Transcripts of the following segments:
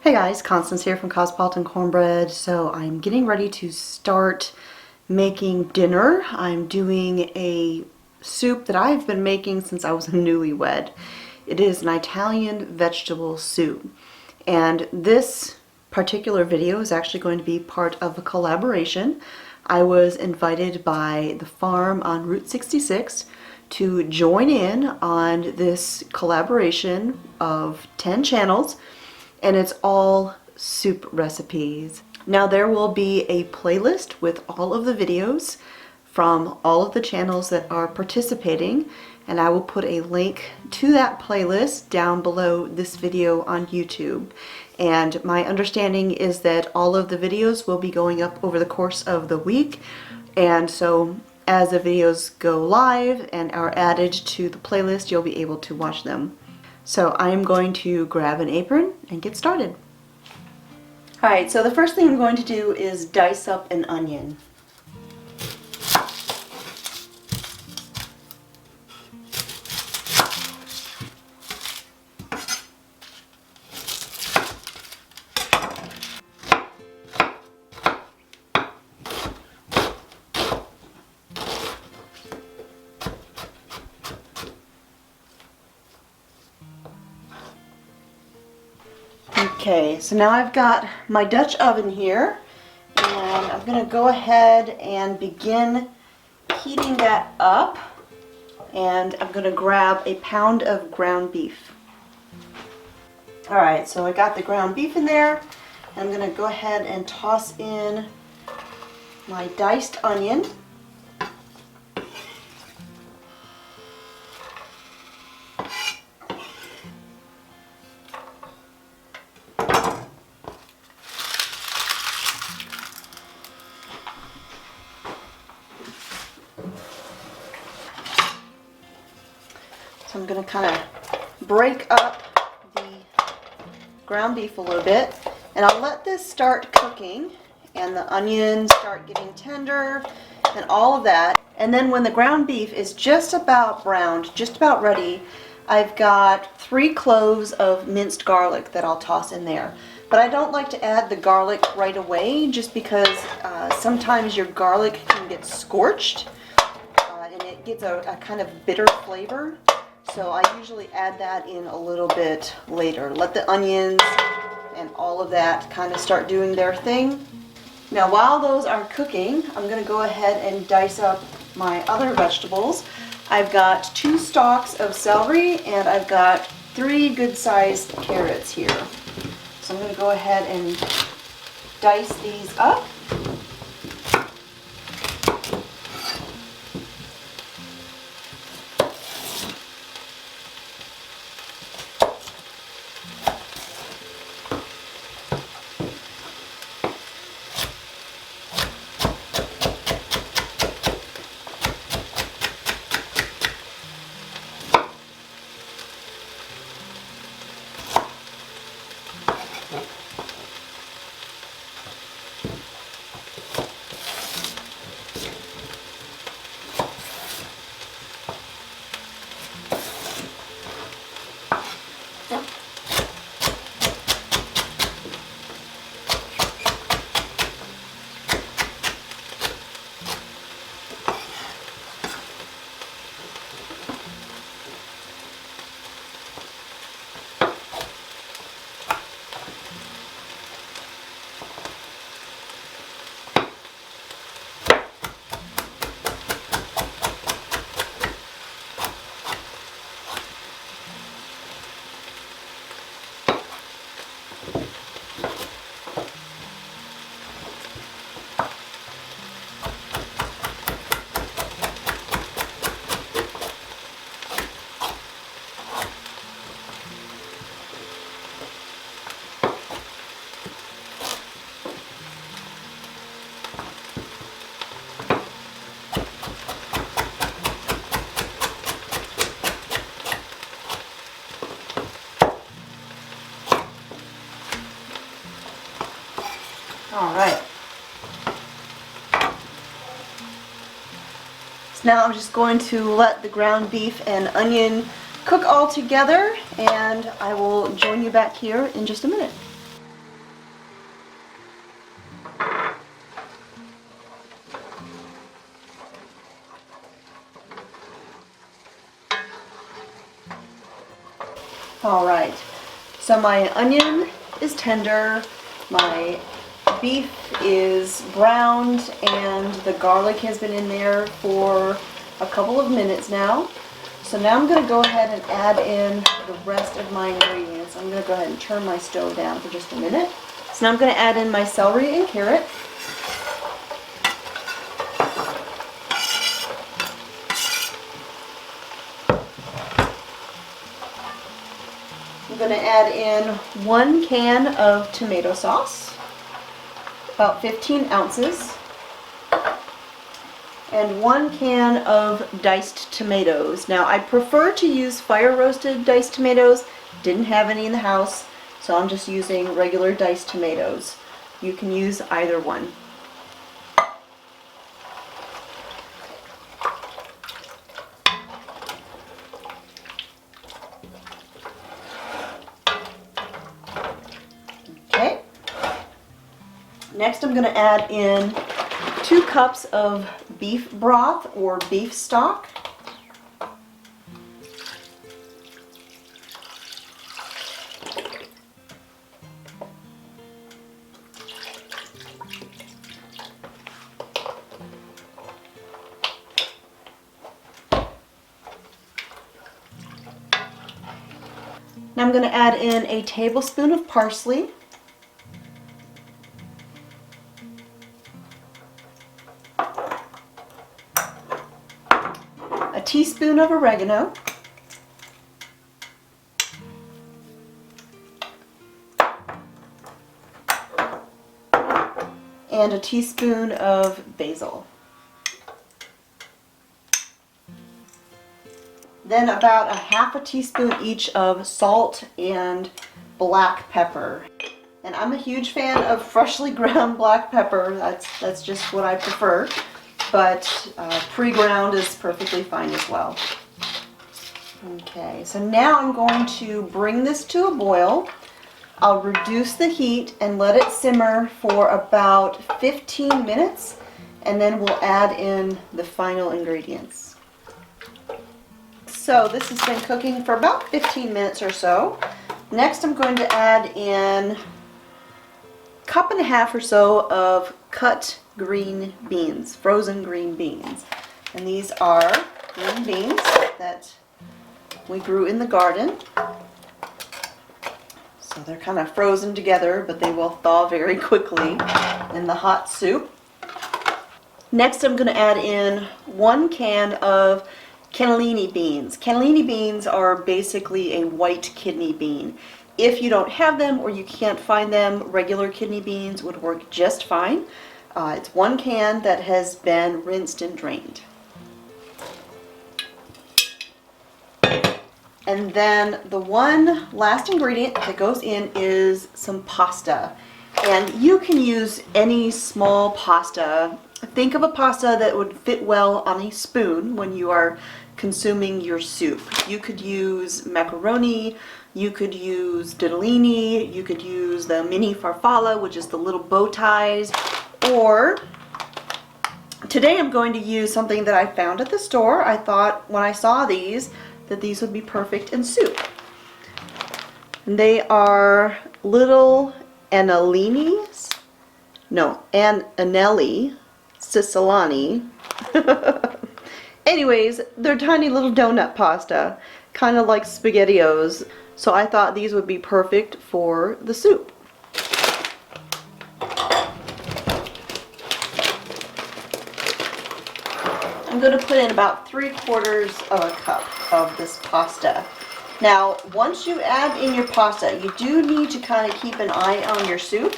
Hey guys, Constance here from Cosmopolitan Cornbread. So I'm getting ready to start making dinner. I'm doing a soup that I've been making since I was a newlywed. It is an Italian vegetable soup. And this particular video is actually going to be part of a collaboration. I was invited by the farm on Route 66 to join in on this collaboration of 10 channels. And it's all soup recipes. Now there will be a playlist with all of the videos from all of the channels that are participating, and I will put a link to that playlist down below this video on YouTube. And my understanding is that all of the videos will be going up over the course of the week, and so as the videos go live and are added to the playlist, you'll be able to watch them. So I'm going to grab an apron and get started. Alright, so the first thing I'm going to do is dice up an onion. Okay, so now I've got my Dutch oven here, and I'm going to go ahead and begin heating that up, and I'm going to grab a pound of ground beef. Alright, so I got the ground beef in there, and I'm going to go ahead and toss in my diced onion. So I'm going to kind of break up the ground beef a little bit, and I'll let this start cooking and the onions start getting tender and all of that. And then when the ground beef is just about browned, just about ready, I've got 3 cloves of minced garlic that I'll toss in there. But I don't like to add the garlic right away just because sometimes your garlic can get scorched and it gets a kind of bitter flavor. So I usually add that in a little bit later. Let the onions and all of that kind of start doing their thing. Now while those are cooking, I'm going to go ahead and dice up my other vegetables. I've got 2 stalks of celery and I've got 3 good-sized carrots here. So I'm going to go ahead and dice these up. Alright. So now I'm just going to let the ground beef and onion cook all together, and I will join you back here in just a minute. All right, so my onion is tender, my beef is browned, and the garlic has been in there for a couple of minutes now. So now I'm going to go ahead and add in the rest of my ingredients. I'm going to go ahead and turn my stove down for just a minute. So now I'm going to add in my celery and carrot. I'm going to add in 1 can of tomato sauce, about 15 ounces, and 1 can of diced tomatoes. Now I prefer to use fire roasted diced tomatoes, didn't have any in the house, so I'm just using regular diced tomatoes. You can use either one. Okay. Next I'm going to add in 2 cups of beef broth or beef stock. Now I'm going to add in a tablespoon of parsley, a teaspoon of oregano, and a teaspoon of basil. Then about a half a teaspoon each of salt and black pepper. And I'm a huge fan of freshly ground black pepper. That's just what I prefer. But pre-ground is perfectly fine as well. Okay, so now I'm going to bring this to a boil. I'll reduce the heat and let it simmer for about 15 minutes, and then we'll add in the final ingredients. So this has been cooking for about 15 minutes or so. Next I'm going to add in a cup and a half or so of cut green beans, frozen green beans. And these are green beans that we grew in the garden. So they're kind of frozen together, but they will thaw very quickly in the hot soup. Next I'm going to add in 1 can of cannellini beans. Cannellini beans are basically a white kidney bean. If you don't have them or you can't find them, regular kidney beans would work just fine. It's 1 can that has been rinsed and drained. And then the one last ingredient that goes in is some pasta. And you can use any small pasta. Think of a pasta that would fit well on a spoon when you are consuming your soup. You could use macaroni, you could use ditalini, you could use the mini farfalla, which is the little bow ties, or today I'm going to use something that I found at the store. I thought when I saw these that these would be perfect in soup. And they are little annellinis, anelli siciliani. Anyways, they're tiny little donut pasta, kind of like SpaghettiOs, so I thought these would be perfect for the soup. I'm going to put in about 3/4 of a cup of this pasta. Now, once you add in your pasta, you do need to kind of keep an eye on your soup,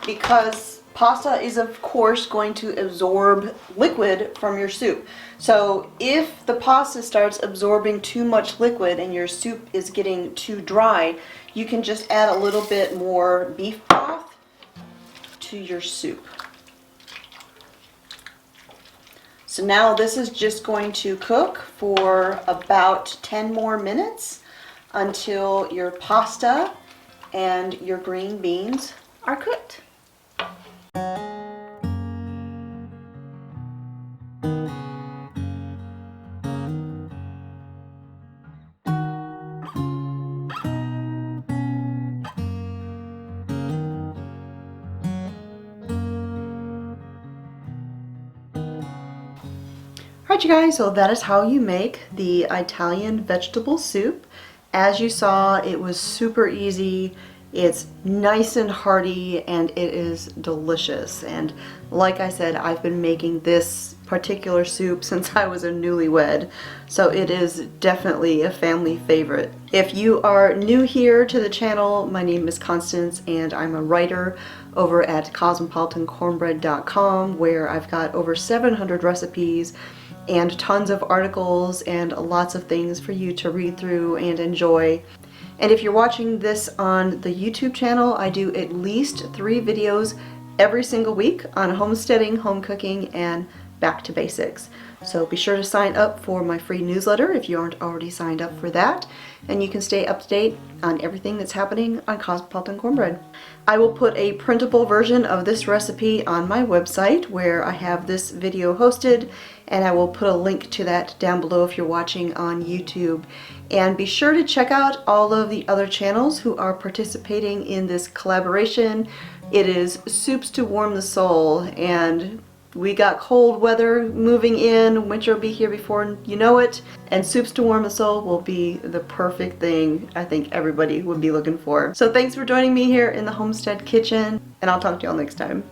because pasta is of course going to absorb liquid from your soup. So if the pasta starts absorbing too much liquid and your soup is getting too dry, you can just add a little bit more beef broth to your soup. So now this is just going to cook for about 10 more minutes until your pasta and your green beans are cooked. Alright you guys, so that is how you make the Italian vegetable soup. As you saw, it was super easy. It's nice and hearty and it is delicious. And like I said, I've been making this particular soup since I was a newlywed, so it is definitely a family favorite. If you are new here to the channel, my name is Constance and I'm a writer over at cosmopolitancornbread.com, where I've got over 700 recipes and tons of articles and lots of things for you to read through and enjoy. And if you're watching this on the YouTube channel, I do at least 3 videos every single week on homesteading, home cooking, and back to basics. So be sure to sign up for my free newsletter if you aren't already signed up for that, and you can stay up to date on everything that's happening on Cosmopolitan Cornbread. I will put a printable version of this recipe on my website where I have this video hosted, and I will put a link to that down below if you're watching on YouTube. And be sure to check out all of the other channels who are participating in this collaboration. It is Soups to Warm the Soul, and we got cold weather moving in. Winter will be here before you know it, and Soups to Warm the Soul will be the perfect thing I think everybody would be looking for. So thanks for joining me here in the homestead kitchen, and I'll talk to y'all next time.